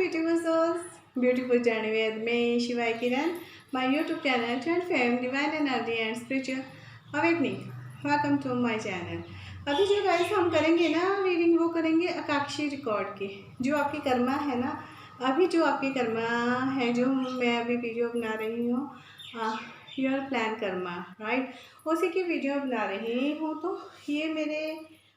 beautiful souls, beautiful journey with me, Shiva Kiran, my YouTube channel, Trend Fame, Divine Energy and Spiritual Awakening. Welcome to my channel. अभी जो guys हम करेंगे ना reading, वो करेंगे आकाशीय रिकॉर्ड की। जो आपकी कर्मा है ना, अभी जो आपकी कर्मा है, जो मैं अभी वीडियो बना रही हूँ, योर प्लान कर्मा, राइट, उसी की वीडियो बना रही हूँ। तो ये मेरे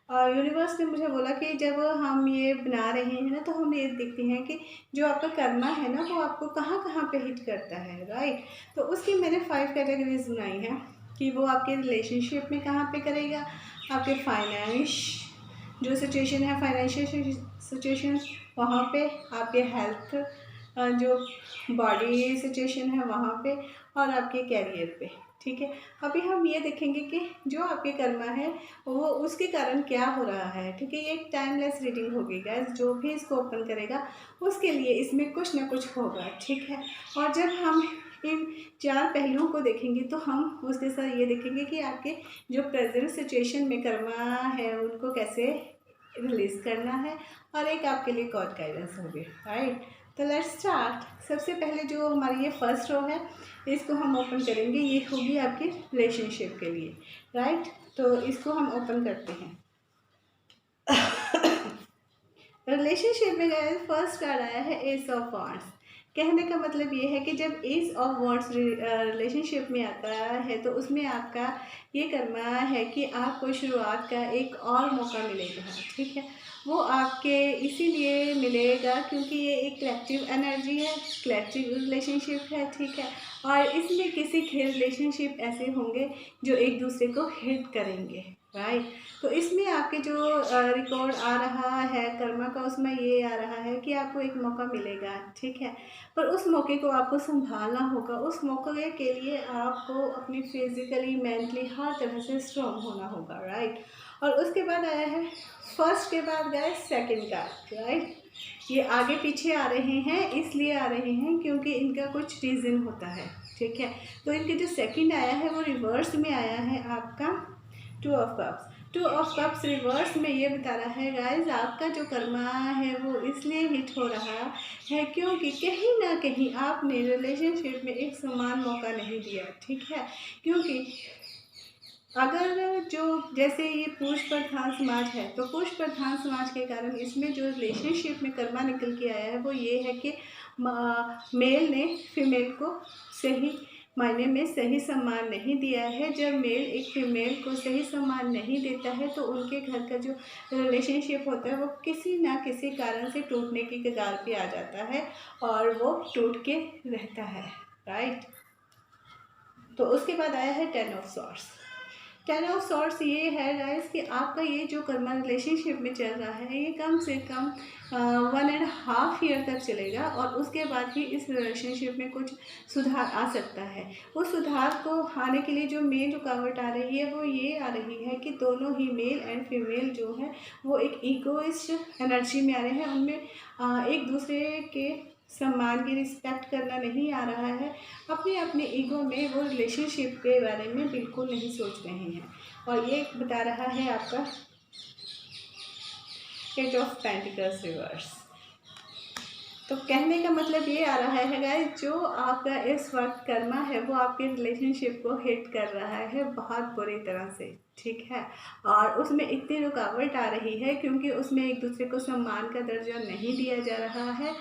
यूनिवर्स ने मुझे बोला कि जब हम ये बना रहे हैं ना, तो हम ये देखते हैं कि जो आपका कर्मा है ना, वो आपको कहाँ कहाँ पे हिट करता है, राइट। तो उसकी मैंने 5 कैटेगरीज बनाई हैं कि वो आपके रिलेशनशिप में कहाँ पे करेगा, आपके फाइनेंस जो सिचुएशन है, फाइनेंशियल सिचुएशन वहाँ पे, आपके हेल्थ जो बॉडी सिचुएशन है वहाँ पे, और आपके कैरियर पे, ठीक है। अभी हम ये देखेंगे कि जो आपके कर्मा है वो उसके कारण क्या हो रहा है, ठीक है। ये एक टाइमलेस रीडिंग होगी गाइस, जो भी इसको ओपन करेगा उसके लिए इसमें कुछ ना कुछ होगा, ठीक है। और जब हम इन 4 पहलुओं को देखेंगे तो हम उसके साथ ये देखेंगे कि आपके जो प्रेजेंट सिचुएशन में कर्मा है उनको कैसे रिलीज करना है, और एक आपके लिए गॉड गाइडेंस होगी, राइट। तो लेट्स स्टार्ट। सबसे पहले जो हमारी ये फर्स्ट रो है, इसको हम ओपन करेंगे। ये होगी आपकी रिलेशनशिप के लिए, राइट। तो इसको हम ओपन करते हैं। रिलेशनशिप में गए फर्स्ट कार्ड आया है एस ऑफ वांड्स। कहने का मतलब ये है कि जब एस ऑफ वांड्स रिलेशनशिप में आता है तो उसमें आपका ये करना है कि आपको शुरुआत का एक और मौका मिलेगा, ठीक है। वो आपके इसीलिए मिलेगा क्योंकि ये एक कलेक्टिव एनर्जी है, कलेक्टिव रिलेशनशिप है, ठीक है। और इसमें किसी के रिलेशनशिप ऐसे होंगे जो एक दूसरे को हिट करेंगे, राइट। तो इसमें आपके जो रिकॉर्ड आ रहा है कर्मा का, उसमें ये आ रहा है कि आपको एक मौका मिलेगा, ठीक है। पर उस मौके को आपको संभालना होगा। उस मौके के लिए आपको अपनी फिजिकली, मेंटली, हर तरह से स्ट्रॉन्ग होना होगा, राइट। और उसके बाद आया है फर्स्ट के बाद गए सेकंड कार्ड, राइट। ये आगे पीछे आ रहे हैं, इसलिए आ रहे हैं क्योंकि इनका कुछ रीज़न होता है, ठीक है। तो इनके जो सेकंड आया है वो रिवर्स में आया है आपका 2 of cups. 2 of cups reverse में ये बता रहा है गाइस, आपका जो कर्मा है वो इसलिए हिट हो रहा है क्योंकि कहीं ना कहीं आपने रिलेशनशिप में एक समान मौका नहीं दिया, ठीक है। क्योंकि अगर जो जैसे ये पुरुष प्रधान समाज है, तो पुरुष प्रधान समाज के कारण इसमें जो रिलेशनशिप में कर्मा निकल के आया है वो ये है कि मेल ने फीमेल को सही मायने में सही सम्मान नहीं दिया है। जब मेल एक फीमेल को सही सम्मान नहीं देता है तो उनके घर का जो रिलेशनशिप होता है वो किसी ना किसी कारण से टूटने की कगार पे आ जाता है और वो टूट के रहता है, राइट। तो उसके बाद आया है 10 ऑफ सॉर्ड्स। 10 ऑफ सॉर्ड्स ये है गाइस कि आपका ये जो कर्मा रिलेशनशिप में चल रहा है ये कम से कम 1.5 ईयर तक चलेगा, और उसके बाद ही इस रिलेशनशिप में कुछ सुधार आ सकता है। उस सुधार को आने के लिए जो मेन रुकावट आ रही है वो ये आ रही है कि दोनों ही मेल एंड फीमेल जो है वो एक ईगोइस्ट एनर्जी में आ रहे हैं। उनमें एक दूसरे के सम्मान की रिस्पेक्ट करना नहीं आ रहा है। अपने अपने ईगो में वो रिलेशनशिप के बारे में बिल्कुल नहीं सोच रहे हैं। और ये बता रहा है आपका एट ऑफ पेंटिकल्स रिवर्स। तो कहने का मतलब ये आ रहा है गाइस, जो आपका इस वक्त कर्मा है वो आपके रिलेशनशिप को हिट कर रहा है बहुत बुरी तरह से, ठीक है। और उसमें इतनी रुकावट आ रही है क्योंकि उसमें एक दूसरे को सम्मान का दर्जा नहीं दिया जा रहा है।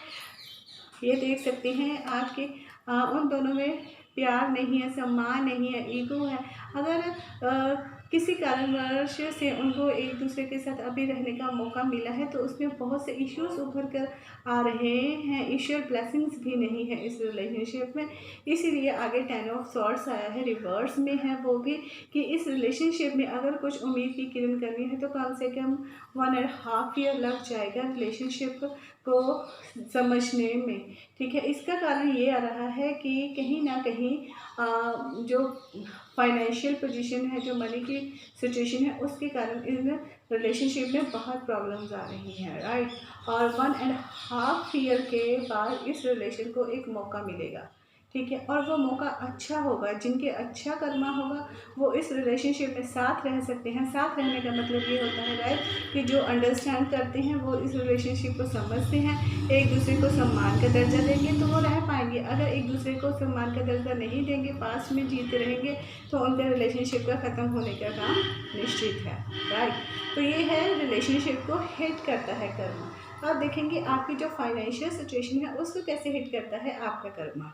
ये देख सकते हैं आपके उन दोनों में प्यार नहीं है, सम्मान नहीं है, ईगो है। अगर किसी कारणवश से उनको एक दूसरे के साथ अभी रहने का मौका मिला है तो उसमें बहुत से इश्यूज उभर कर आ रहे हैं। ईश्वर ब्लेसिंग्स भी नहीं है इस रिलेशनशिप में, इसीलिए आगे 10 ऑफ सॉर्ड्स आया है, रिवर्स में है वो भी, कि इस रिलेशनशिप में अगर कुछ उम्मीद की किरण करनी है तो कम से कम 1.5 ईयर लग जाएगा रिलेशनशिप को समझने में, ठीक है। इसका कारण ये आ रहा है कि कहीं ना कहीं जो फाइनेंशियल पोजीशन है, जो मनी की सिचुएशन है, उसके कारण इन रिलेशनशिप में बहुत प्रॉब्लम्स आ रही हैं, राइट। और 1.5 ईयर के बाद इस रिलेशन को एक मौका मिलेगा, ठीक है, और वो मौका अच्छा होगा। जिनके अच्छा कर्मा होगा वो इस रिलेशनशिप में साथ रह सकते हैं। साथ रहने का मतलब ये होता है गाइस कि जो अंडरस्टैंड करते हैं वो इस रिलेशनशिप को समझते हैं, एक दूसरे को सम्मान का दर्जा देंगे तो वो रह पाएंगे। अगर एक दूसरे को सम्मान का दर्जा नहीं देंगे, पास में जीते रहेंगे, तो उनका रिलेशनशिप का ख़त्म होने का काम निश्चित है। राइट, तो ये है रिलेशनशिप को हिट करता है कर्मा। अब देखेंगे आपकी जो फाइनेंशियल सिचुएशन है उसको कैसे हिट करता है आपका कर्मा।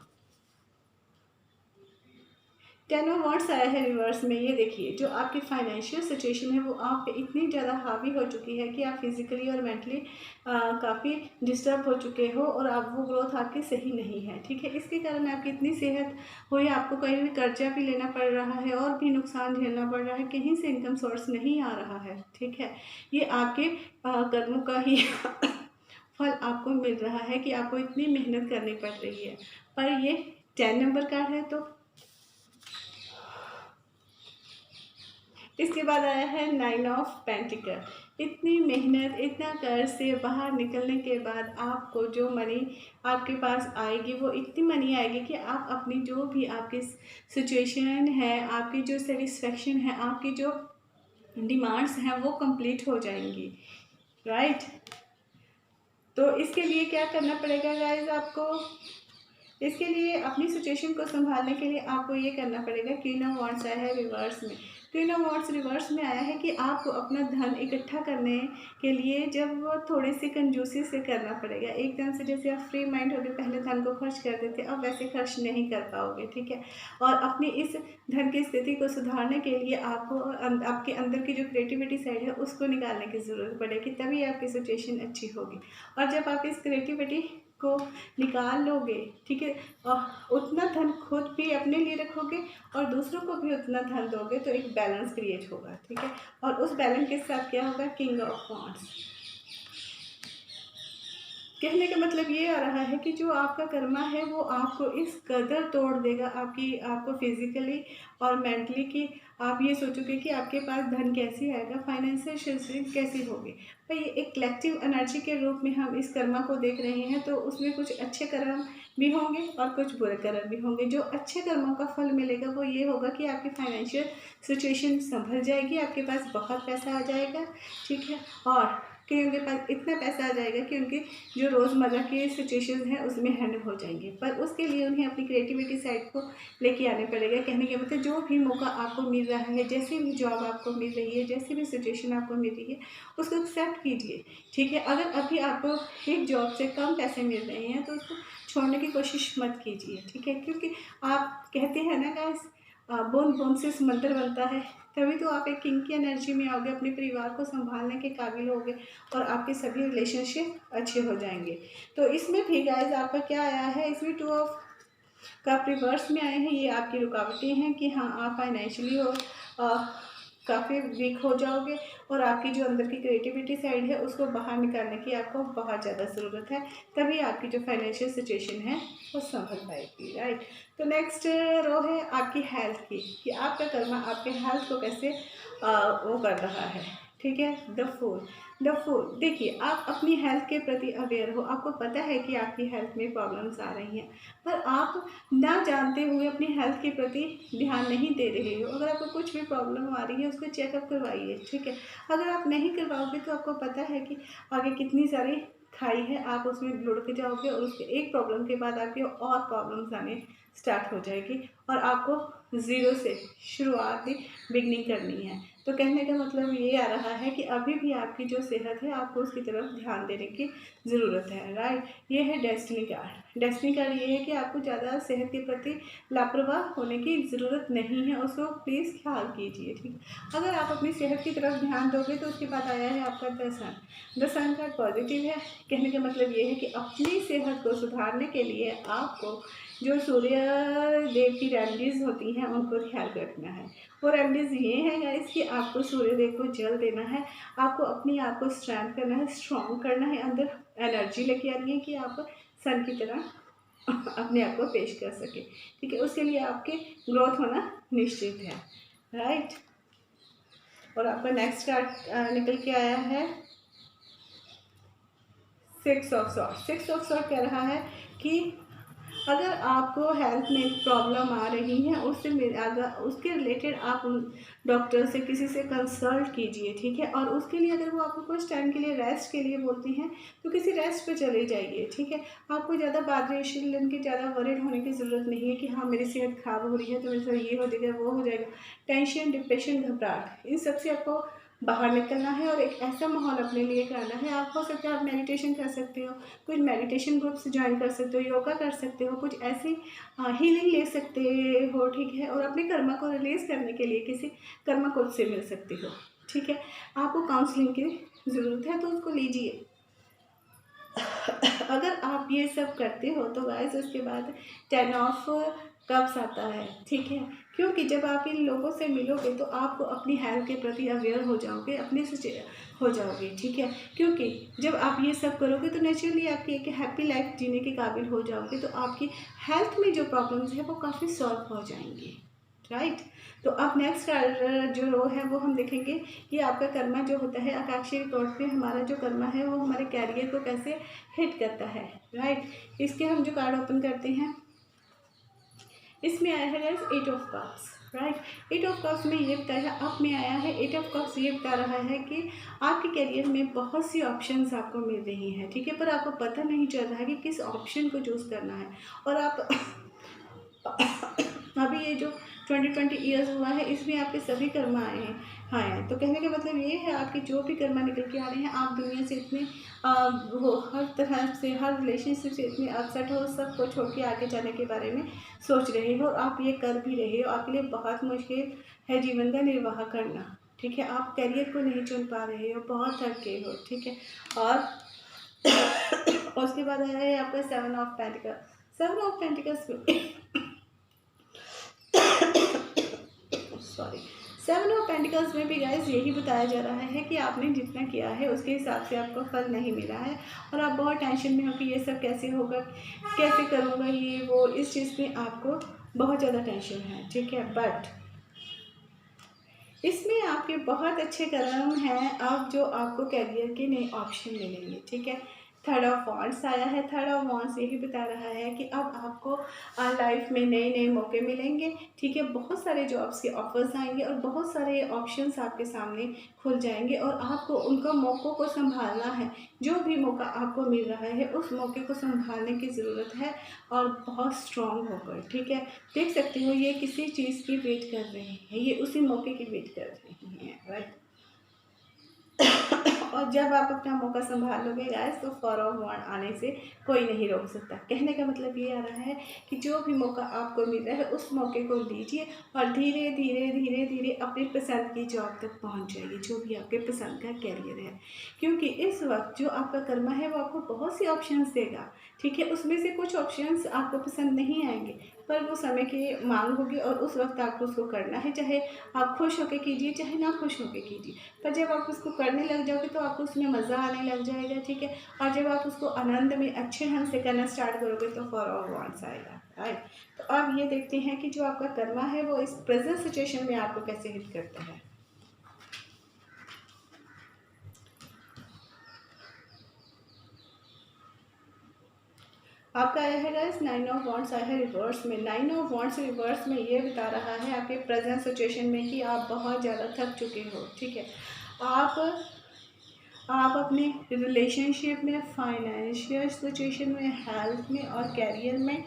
10 ऑफ वांट्स आया है रिवर्स में। ये देखिए, जो आपकी फाइनेंशियल सिचुएशन है वो आप पे इतनी ज़्यादा हावी हो चुकी है कि आप फिजिकली और मेंटली काफ़ी डिस्टर्ब हो चुके हो, और आप वो ग्रोथ आपकी सही नहीं है। ठीक है, इसके कारण आपकी इतनी सेहत हुई, आपको कहीं भी कर्जा भी लेना पड़ रहा है और भी नुकसान झेलना पड़ रहा है, कहीं से इनकम सोर्स नहीं आ रहा है। ठीक है, ये आपके कर्मों का ही फल आपको मिल रहा है कि आपको इतनी मेहनत करनी पड़ रही है। पर ये 10 नंबर कार्ड है, तो इसके बाद आया है 9 ऑफ पेंटिकल। इतनी मेहनत, इतना कर्ज से बाहर निकलने के बाद आपको जो मनी आपके पास आएगी वो इतनी मनी आएगी कि आप अपनी जो भी आपकी सिचुएशन है, आपकी जो सेटिस्फेक्शन है, आपकी जो डिमांड्स हैं वो कंप्लीट हो जाएंगी। राइट, तो इसके लिए क्या करना पड़ेगा गाइज आपको? इसके लिए अपनी सिचुएशन को संभालने के लिए आपको ये करना पड़ेगा। क्वीन ऑफ वांड्स आया है रिवर्स में। क्वीन ऑफ वांड्स रिवर्स में आया है कि आपको अपना धन इकट्ठा करने के लिए जब वो थोड़ी सी कंजूसी से करना पड़ेगा। एकदम से जैसे आप फ्री माइंड होकर पहले धन को खर्च करते थे, अब वैसे खर्च नहीं कर पाओगे। ठीक है, और अपनी इस धन की स्थिति को सुधारने के लिए आपको आपके अंदर की जो क्रिएटिविटी साइड है उसको निकालने की ज़रूरत पड़ेगी, तभी आपकी सिचुएशन अच्छी होगी। और जब आप इस क्रिएटिविटी को निकाल लोगे, ठीक है, और उतना धन खुद भी अपने लिए रखोगे और दूसरों को भी उतना धन दोगे, तो एक बैलेंस क्रिएट होगा। ठीक है, और उस बैलेंस के साथ क्या होगा? King of wands. कहने का मतलब ये आ रहा है कि जो आपका कर्मा है वो आपको इस कदर तोड़ देगा, आपको फिजिकली और मेंटली, कि आप ये सोचोगे कि आपके पास धन कैसे आएगा, फाइनेंशियल सिचुएशन कैसी होगी। पर ये एक कलेक्टिव एनर्जी के रूप में हम इस कर्मा को देख रहे हैं, तो उसमें कुछ अच्छे कर्म भी होंगे और कुछ बुरे कर्म भी होंगे। जो अच्छे कर्मों का फल मिलेगा वो ये होगा कि आपकी फाइनेंशियल सिचुएशन संभल जाएगी, आपके पास बहुत पैसा आ जाएगा। ठीक है, और कि उनके पास इतना पैसा आ जाएगा कि उनकी जो रोज़मर्रा की सिचुएशंस हैं उसमें हैंडल हो जाएंगे। पर उसके लिए उन्हें अपनी क्रिएटिविटी साइड को लेके आने पड़ेगा। कहने के मतलब जो भी मौका आपको मिल रहा है, जैसी भी जॉब आपको मिल रही है, जैसी भी सिचुएशन आपको मिल रही है, उसको एक्सेप्ट कीजिए। ठीक है, अगर अभी आपको एक जॉब से कम पैसे मिल रहे हैं तो उसको छोड़ने की कोशिश मत कीजिए। ठीक है, क्योंकि आप कहते हैं ना गाइस, बूंद बूंद से समंदर बनता है। तभी तो आप एक किंग की एनर्जी में आओगे, अपने परिवार को संभालने के काबिल होगे और आपके सभी रिलेशनशिप अच्छे हो जाएंगे। तो इसमें भी गाइस आपका क्या आया है? इसमें 2 ऑफ कप रिवर्स में आए हैं। ये आपकी रुकावटें हैं कि हाँ, आप फाइनेंशियली हो काफ़ी वीक हो जाओगे, और आपकी जो अंदर की क्रिएटिविटी साइड है उसको बाहर निकालने की आपको बहुत ज़्यादा ज़रूरत है, तभी आपकी जो फाइनेंशियल सिचुएशन है वो संभल पाएगी। राइट, तो नेक्स्ट रो है आपकी हेल्थ की, कि आपका कर्मा आपके हेल्थ को कैसे वो कर रहा है। ठीक है, द फूल। देखिए, आप अपनी हेल्थ के प्रति अवेयर हो, आपको पता है कि आपकी हेल्थ में प्रॉब्लम्स आ रही हैं, पर आप ना जानते हुए अपनी हेल्थ के प्रति ध्यान नहीं दे रहे हो। अगर आपको कुछ भी प्रॉब्लम आ रही है उसको चेकअप करवाइए। ठीक है, अगर आप नहीं करवाओगे तो आपको पता है कि आगे कितनी सारी खाई है, आप उसमें लुढ़क जाओगे और उसके एक प्रॉब्लम के बाद आपकी और प्रॉब्लम्स आने स्टार्ट हो जाएगी, और आपको ज़ीरो से शुरुआत बिगनिंग करनी है। तो कहने का मतलब ये आ रहा है कि अभी भी आपकी जो सेहत है आपको उसकी तरफ ध्यान देने की ज़रूरत है। राइट, ये है डेस्टिनी कार्ड। डेस्टिनी कार्ड ये है कि आपको ज़्यादा सेहत के प्रति लापरवाह होने की ज़रूरत नहीं है, उसको प्लीज़ ख्याल कीजिए। ठीक, अगर आप अपनी सेहत की तरफ ध्यान दोगे तो उसके बाद आया है आपका द सन कार्ड पॉजिटिव है। कहने का मतलब ये है कि अपनी सेहत को सुधारने के लिए आपको जो सूर्य देव की रेमेडीज़ होती हैं उनको ख्याल रखना है। वो रेमेडीज़ ये हैं गाइस कि आपको सूर्य देव को जल देना है, आपको अपनी आप को स्ट्रेंथ करना है, स्ट्रॉन्ग करना है, अंदर एनर्जी लेके आनी है कि आप सन की तरह अपने आप को पेश कर सके। ठीक है, उसके लिए आपके ग्रोथ होना निश्चित है। राइट, और आपका नेक्स्ट कार्ड निकल के आया है 6 ऑफ सॉर्ड। 6 ऑफ सॉर्ड कह रहा है कि अगर आपको हेल्थ में प्रॉब्लम आ रही है अगर उसके रिलेटेड आप उन डॉक्टर से किसी से कंसल्ट कीजिए, ठीक है। और उसके लिए अगर वो आपको कुछ टाइम के लिए रेस्ट के लिए बोलती हैं तो किसी रेस्ट पे चले जाइए, ठीक है। आपको ज़्यादा परेशान की ज़्यादा वरिड होने की ज़रूरत नहीं है कि हाँ मेरी सेहत खराब हो रही है तो मेरे साथ ये हो जाएगा वो हो जाएगा। टेंशन, डिप्रेशन, घबराहट, इन सब से आपको बाहर निकलना है और एक ऐसा माहौल अपने लिए करना है। आप हो सकता है आप मेडिटेशन कर सकते हो, कुछ मेडिटेशन ग्रुप्स ज्वाइन कर सकते हो, योगा कर सकते हो, कुछ ऐसी हीलिंग ले सकते हो, ठीक है। और अपने कर्मा को रिलीज़ करने के लिए किसी कर्मा कोच से मिल सकते हो, ठीक है। आपको काउंसलिंग की ज़रूरत है तो उसको लीजिए। अगर आप ये सब करते हो तो गाइस उसके बाद 10 ऑफ कप्स आता है, ठीक है। क्योंकि जब आप इन लोगों से मिलोगे तो आप अपनी हेल्थ के प्रति अवेयर हो जाओगे, अपने से हो जाओगे, ठीक है। क्योंकि जब आप ये सब करोगे तो नेचुरली आपकी एक हैप्पी लाइफ जीने के काबिल हो जाओगे, तो आपकी हेल्थ में जो प्रॉब्लम्स है वो काफ़ी सॉल्व हो जाएंगी, राइट। तो अब नेक्स्ट जो रो है वो हम देखेंगे कि आपका कर्मा जो होता है आकाशीय तौर पे हमारा जो कर्मा है वो हमारे कैरियर को कैसे हिट करता है, राइट। इसके हम जो कार्ड ओपन करते हैं इसमें आया है guys 8 of cups, right. 8 of cups में ये बताया अब में आया है 8 ऑफ कप्स ये बता रहा है कि आपके करियर में बहुत सी ऑप्शंस आपको मिल रही हैं, ठीक है। पर आपको पता नहीं चल रहा है कि किस ऑप्शन को चूज़ करना है। और आप अभी ये जो 2020 ईयर्स हुआ है इसमें आपके सभी कर्मा आए हैं, हाँ। तो कहने का मतलब ये है आपके जो भी कर्मा निकल के आ रहे हैं, आप दुनिया से इतने वो हर तरह से हर रिलेशनशिप से इतने अपसेट हो, सबको छोड़ के आगे जाने के बारे में सोच रहे हो और आप ये कर भी रहे हो। आपके लिए बहुत मुश्किल है जीवन का निर्वाह करना, ठीक है। आप करियर को नहीं चुन पा रहे हो, बहुत थके हो, ठीक है। और उसके बाद आया है आपका 7 of pentacles. 7 of pentacles sorry 7 of pentacles में भी गाइस यही बताया जा रहा है कि आपने जितना किया है उसके हिसाब से आपको फल नहीं मिला है और आप बहुत टेंशन में हो कि ये सब कैसे होगा, कैसे करूँगा, ये वो, इस चीज़ में आपको बहुत ज़्यादा टेंशन है, ठीक है। बट इसमें आपके बहुत अच्छे कर्म हैं अब जो आपको करियर के नए ऑप्शन मिलेंगे, ठीक है। थर्ड ऑफ वॉन्ड्स आया है। थर्ड ऑफ वॉन्ड्स यही बता रहा है कि अब आपको लाइफ में नए नए मौके मिलेंगे, ठीक है। बहुत सारे जॉब्स के ऑफर्स आएंगे और बहुत सारे ऑप्शंस आपके सामने खुल जाएंगे और आपको उनका मौक़ों को संभालना है। जो भी मौका आपको मिल रहा है उस मौके को संभालने की ज़रूरत है और बहुत स्ट्रॉन्ग होकर, ठीक है। देख सकते हो ये किसी चीज़ की वेट कर रहे हैं, ये उसी मौके की वेट कर रहे हैं, राइट। और जब आप अपना मौका संभाल लोगे गाइस तो 4 ऑफ वॉन्ड आने से कोई नहीं रोक सकता। कहने का मतलब ये आ रहा है कि जो भी मौका आपको मिल रहा है उस मौके को लीजिए और धीरे धीरे धीरे धीरे अपनी पसंद की जॉब तक पहुंच जाइए, जो भी आपके पसंद का कैरियर है। क्योंकि इस वक्त जो आपका कर्मा है वो आपको बहुत सी ऑप्शंस देगा, ठीक है। उसमें से कुछ ऑप्शंस आपको पसंद नहीं आएंगे पर वो समय की मांग होगी और उस वक्त आपको उसको करना है, चाहे आप खुश होकर कीजिए चाहे ना खुश होकर कीजिए। पर जब आप उसको करने लग जाओगे तो आपको उसमें मज़ा आने लग जाएगा, ठीक है। और जब आप उसको आनंद में अच्छे ढंग से करना स्टार्ट करोगे तो 4 ऑफ वॉन्ड्स आएगा, राइट। तो अब ये देखते हैं कि जो आपका कर्मा है वो इस प्रेजेंट सिचुएशन में आपको कैसे हिट करता है। आपका आया है गाइस 9 ऑफ वॉन्ड्स आया है रिवर्स में। 9 ऑफ वॉन्ड्स रिवर्स में ये बता रहा है आपके प्रेजेंट सिचुएशन में कि आप बहुत ज़्यादा थक चुके हो, ठीक है। आप अपने रिलेशनशिप में, फाइनेंशियल सिचुएशन में, हेल्थ में और कैरियर में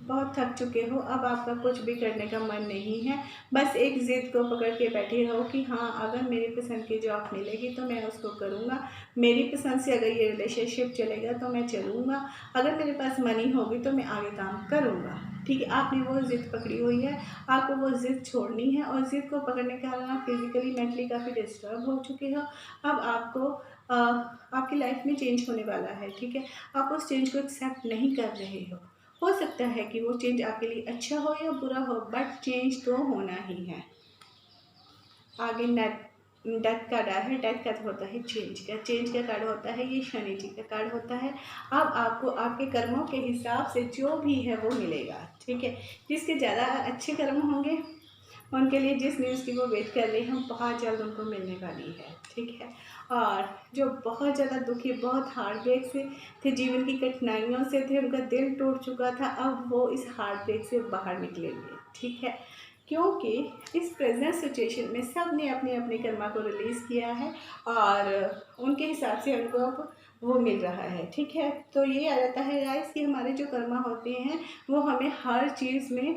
बहुत थक चुके हो। अब आपका कुछ भी करने का मन नहीं है, बस एक ज़िद को पकड़ के बैठे रहो कि हाँ अगर मेरी पसंद की जॉब मिलेगी तो मैं उसको करूँगा, मेरी पसंद से अगर ये रिलेशनशिप चलेगा तो मैं चलूँगा, अगर मेरे पास मनी होगी तो मैं आगे काम करूँगा, ठीक है। आपने वो ज़िद पकड़ी हुई है, आपको वो ज़िद छोड़नी है और ज़िद को पकड़ने के कारण आप फिजिकली मेंटली काफ़ी डिस्टर्ब हो चुके हो। अब आपको आपकी लाइफ में चेंज होने वाला है, ठीक है। आप उस चेंज को एक्सेप्ट नहीं कर रहे हो सकता है कि वो चेंज आपके लिए अच्छा हो या बुरा हो बट चेंज तो होना ही है। आगे डेथ का कार्ड है। डेथ का होता है चेंज का कार्ड होता है, ये शनि जी का कार्ड होता है। अब आपको आपके कर्मों के हिसाब से जो भी है वो मिलेगा, ठीक है। जिसके ज़्यादा अच्छे कर्म होंगे उनके लिए जिस न्यूज़ की वो वेट कर रही हैं बहुत जल्द उनको मिलने वाली है, ठीक है। और जो बहुत ज़्यादा दुखी, बहुत हार्ट ब्रेक से थे, जीवन की कठिनाइयों से थे, उनका दिल टूट चुका था, अब वो इस हार्ट ब्रेक से बाहर निकलेंगे, ठीक है। क्योंकि इस प्रेजेंट सिचुएशन में सब ने अपने अपने कर्मा को रिलीज़ किया है और उनके हिसाब से उनको अब वो मिल रहा है, ठीक है। तो ये आ जाता है गाइस कि हमारे जो कर्मा होते हैं वो हमें हर चीज़ में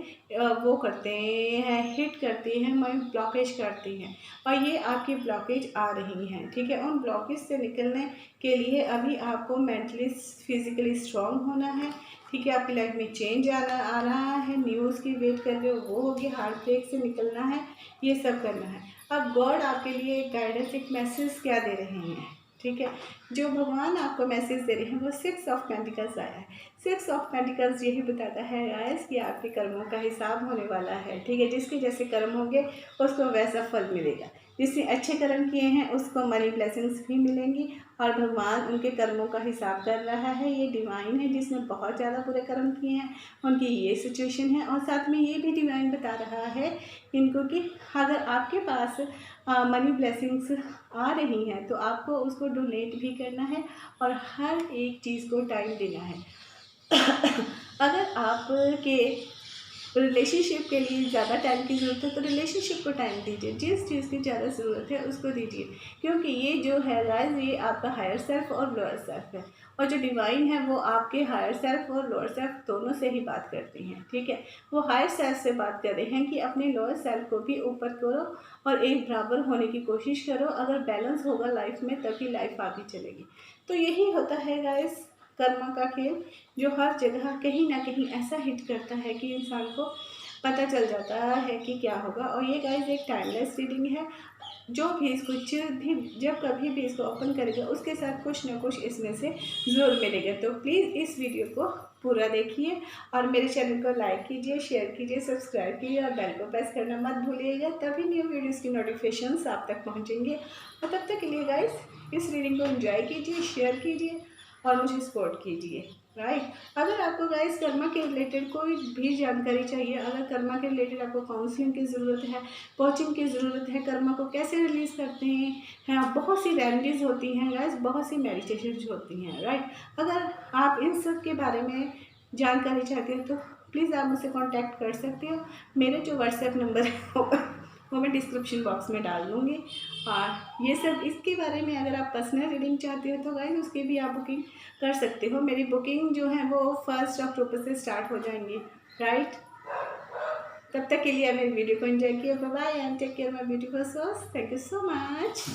वो करते हैं, हिट करती हैं, हमें ब्लॉकेज करती हैं और ये आपकी ब्लॉकेज आ रही हैं, ठीक है। उन ब्लॉकेज से निकलने के लिए अभी आपको मेंटली फिजिकली स्ट्रांग होना है, ठीक है। आपकी लाइफ में चेंज आ रहा है, न्यूज़ की वेट कर रहे हो वो होगी, हार्ट ब्रेक से निकलना है, ये सब करना है। अब गॉड आपके लिए एक गाइडेंस, एक मैसेज क्या दे रहे हैं, ठीक है। जो भगवान आपको मैसेज दे रहे हैं वो 6 ऑफ पेंटिकल्स आया है। 6 ऑफ पेंटिकल्स यही बताता है गाइस कि आपके कर्मों का हिसाब होने वाला है, ठीक है। जिसके जैसे कर्म होंगे उसको वैसा फल मिलेगा। जिसने अच्छे कर्म किए हैं उसको मनी ब्लेसिंग्स भी मिलेंगी और भगवान उनके कर्मों का हिसाब कर रहा है। ये डिवाइन है जिसने बहुत ज़्यादा बुरे कर्म किए हैं, उनकी ये सिचुएशन है। और साथ में ये भी डिवाइन बता रहा है इनको कि अगर आपके पास मनी ब्लेसिंग्स आ रही हैं तो आपको उसको डोनेट भी करना है और हर एक चीज़ को टाइम देना है। अगर आपके रिलेशनशिप के लिए ज़्यादा टाइम की ज़रूरत है तो रिलेशनशिप को टाइम दीजिए, जिस चीज़ की ज़्यादा ज़रूरत है उसको दीजिए, क्योंकि ये जो है गाइस ये आपका हायर सेल्फ और लोअर सेल्फ है और जो डिवाइन है वो आपके हायर सेल्फ और लोअर सेल्फ दोनों से ही बात करती हैं, ठीक है। वो हायर सेल्फ से बात कर रहे हैं कि अपने लोअर सेल्फ को भी ऊपर करो और एक बराबर होने की कोशिश करो। अगर बैलेंस होगा लाइफ में तभी लाइफ आगे चलेगी। तो यही होता है गाइस कर्मा का खेल, जो हर जगह कहीं ना कहीं ऐसा हिट करता है कि इंसान को पता चल जाता है कि क्या होगा। और ये गाइस एक टाइमलेस रीडिंग है, जो भी इसको जब कभी भी इसको ओपन करेगा उसके साथ कुछ ना कुछ इसमें से ज़रूर मिलेगा। तो प्लीज़ इस वीडियो को पूरा देखिए और मेरे चैनल को लाइक कीजिए, शेयर कीजिए, सब्सक्राइब कीजिए और बेल को प्रेस करना मत भूलिएगा, तभी न्यू वीडियोज़ की नोटिफिकेशंस आप तक पहुँचेंगे। और तब तक के लिए गाइस इस रीडिंग को एंजॉय कीजिए, शेयर कीजिए और मुझे सपोर्ट कीजिए, राइट। अगर आपको गाइस कर्मा के रिलेटेड कोई भी जानकारी चाहिए, अगर कर्मा के रिलेटेड आपको काउंसलिंग की ज़रूरत है, कोचिंग की ज़रूरत है, कर्मा को कैसे रिलीज़ करते हैं, बहुत सी रेमेडीज़ होती हैं गाइस, बहुत सी मेडिटेशंस होती हैं, राइट। अगर आप इन सब के बारे में जानकारी चाहते हैं तो प्लीज़ आप मुझसे कॉन्टैक्ट कर सकते हो। मेरे जो व्हाट्सएप नंबर है वो मैं डिस्क्रिप्शन बॉक्स में डाल दूँगी। और ये सब इसके बारे में अगर आप पर्सनल रीडिंग चाहते हो तो गाइस उसकी भी आप बुकिंग कर सकते हो। मेरी बुकिंग जो है वो 1 अक्टूबर से स्टार्ट हो जाएंगी, राइट। तब तक के लिए मेरी वीडियो को एंजॉय किया। Bye bye and take care my beautiful souls. Thank you so much.